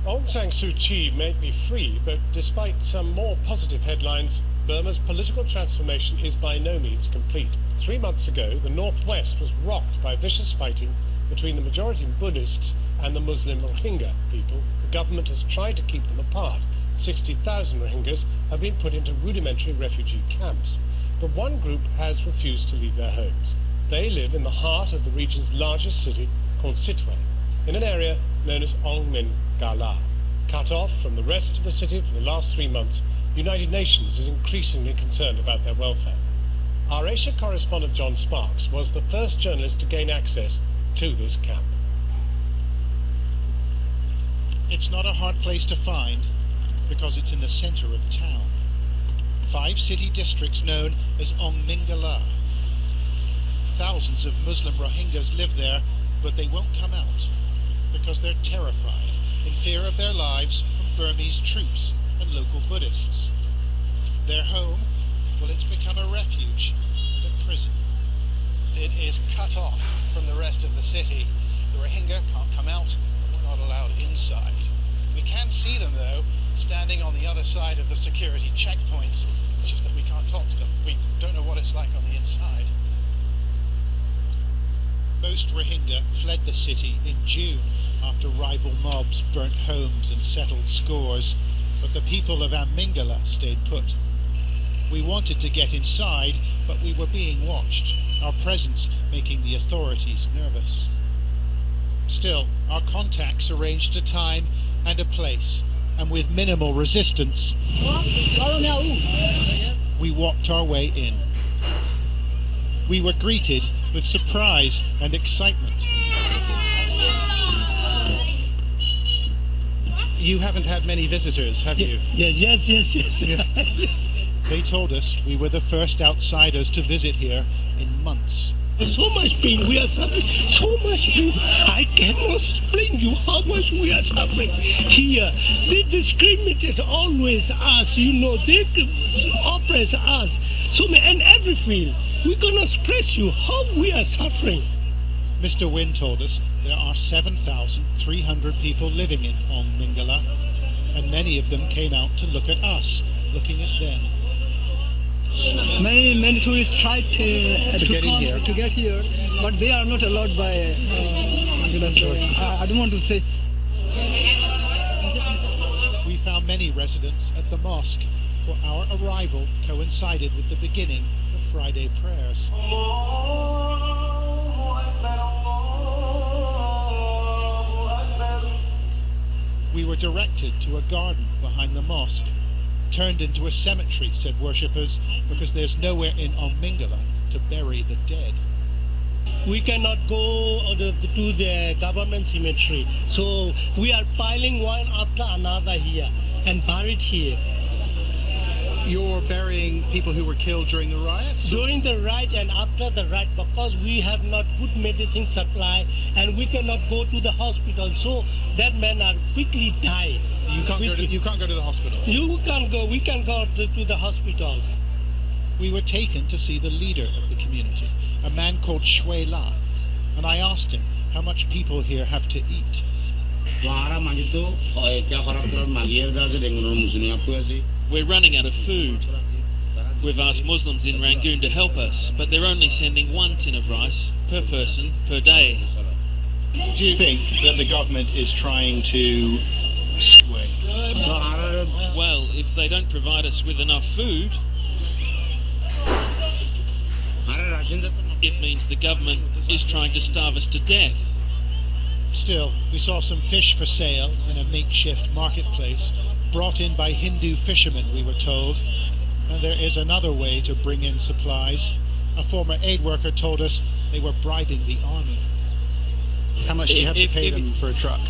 Aung San Suu Kyi may be free, but despite some more positive headlines, Burma's political transformation is by no means complete. 3 months ago, the northwest was rocked by vicious fighting between the majority Buddhists and the Muslim Rohingya people. The government has tried to keep them apart. 60,000 Rohingyas have been put into rudimentary refugee camps. But one group has refused to leave their homes. They live in the heart of the region's largest city, called Sittwe, in an area known as Ong Min Gala. Cut off from the rest of the city for the last 3 months, the United Nations is increasingly concerned about their welfare. Our Asia correspondent John Sparks was the first journalist to gain access to this camp. It's not a hard place to find because it's in the centre of town. 5 city districts known as Ong Mingala. Thousands of Muslim Rohingyas live there, but they won't come out because they're terrified, in fear of their lives from Burmese troops and local Buddhists. Their home, well, it's become a refuge and a prison. It is cut off from the rest of the city. The Rohingya can't come out, and we're not allowed inside. We can see them, though, standing on the other side of the security checkpoints. It's just that we can't talk to them. We don't know what it's like on the inside. Most Rohingya fled the city in June after rival mobs burnt homes and settled scores, but the people of Amingala stayed put. We wanted to get inside, but we were being watched, our presence making the authorities nervous. Still, our contacts arranged a time and a place, and with minimal resistance, we walked our way in. We were greeted with surprise and excitement. You haven't had many visitors, have you? Yes. They told us we were the first outsiders to visit here in months. So much pain, we are suffering, so much pain. I cannot explain you how much we are suffering here. They discriminate always us, they oppress us. In every field, we cannot express you how we are suffering. Mr. Wynne told us there are 7,300 people living in Ong Mingala, and many of them came out to look at us, looking at them. Many tourists tried to get here, but they are not allowed by. I don't want to say. We found many residents at the mosque, for our arrival coincided with the beginning of Friday prayers. We were directed to a garden behind the mosque. Turned into a cemetery, said worshippers, because there's nowhere in Ong Mingala to bury the dead. We cannot go to the government cemetery, so we are piling one after another here and buried here. You're burying people who were killed during the riots? During the riot and after the riot, because we have not good medicine supply and we cannot go to the hospital, so that men are quickly die. You can't go to the hospital? You can't go, we can go to the hospital. We were taken to see the leader of the community, a man called Shui La, and I asked him how much people here have to eat. We're running out of food. We've asked Muslims in Rangoon to help us, but they're only sending 1 tin of rice per person per day. Do you think that the government is trying to sway? Well, if they don't provide us with enough food, it means the government is trying to starve us to death. Still, we saw some fish for sale in a makeshift marketplace, brought in by Hindu fishermen, we were told. And there is another way to bring in supplies. A former aid worker told us they were bribing the army. How much do you have to pay them for a truck?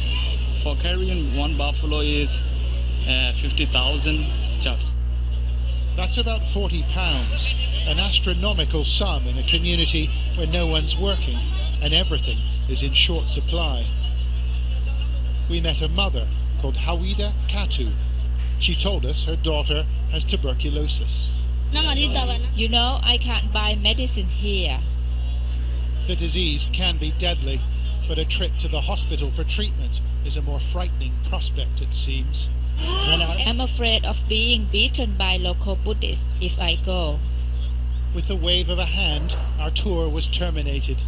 For carrying 1 buffalo is 50,000 chops. That's about £40, an astronomical sum in a community where no one's working and everything is in short supply. We met a mother called Hawida Katu. She told us her daughter has tuberculosis. I can't buy medicine here. The disease can be deadly. but a trip to the hospital for treatment is a more frightening prospect, it seems. I'm afraid of being beaten by local Buddhists if I go. With a wave of a hand, our tour was terminated.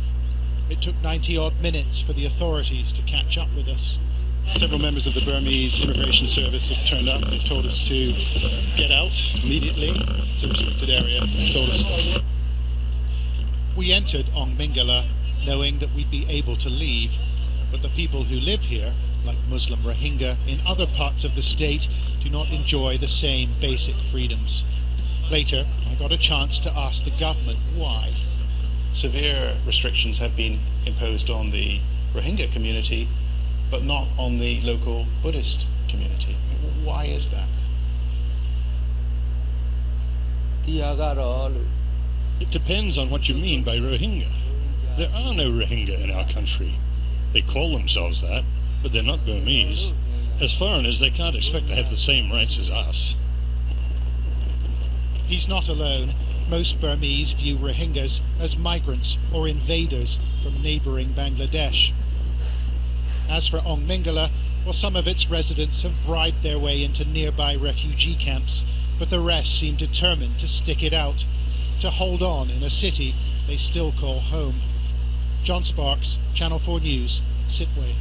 It took 90-odd minutes for the authorities to catch up with us. Several members of the Burmese Immigration Service have turned up. They've told us to get out immediately. It's a restricted area. They've told us. We entered Ong Mingala knowing that we'd be able to leave, but the people who live here, like Muslim Rohingya in other parts of the state, do not enjoy the same basic freedoms. Later, I got a chance to ask the government why. Severe restrictions have been imposed on the Rohingya community, but not on the local Buddhist community. Why is that? It depends on what you mean by Rohingya. There are no Rohingya in our country. They call themselves that, but they're not Burmese. As foreigners, they can't expect to have the same rights as us. He's not alone. Most Burmese view Rohingyas as migrants or invaders from neighbouring Bangladesh. As for Ong Mingala, well, some of its residents have bribed their way into nearby refugee camps, but the rest seem determined to stick it out, to hold on in a city they still call home. John Sparks, Channel 4 News, Sitwe.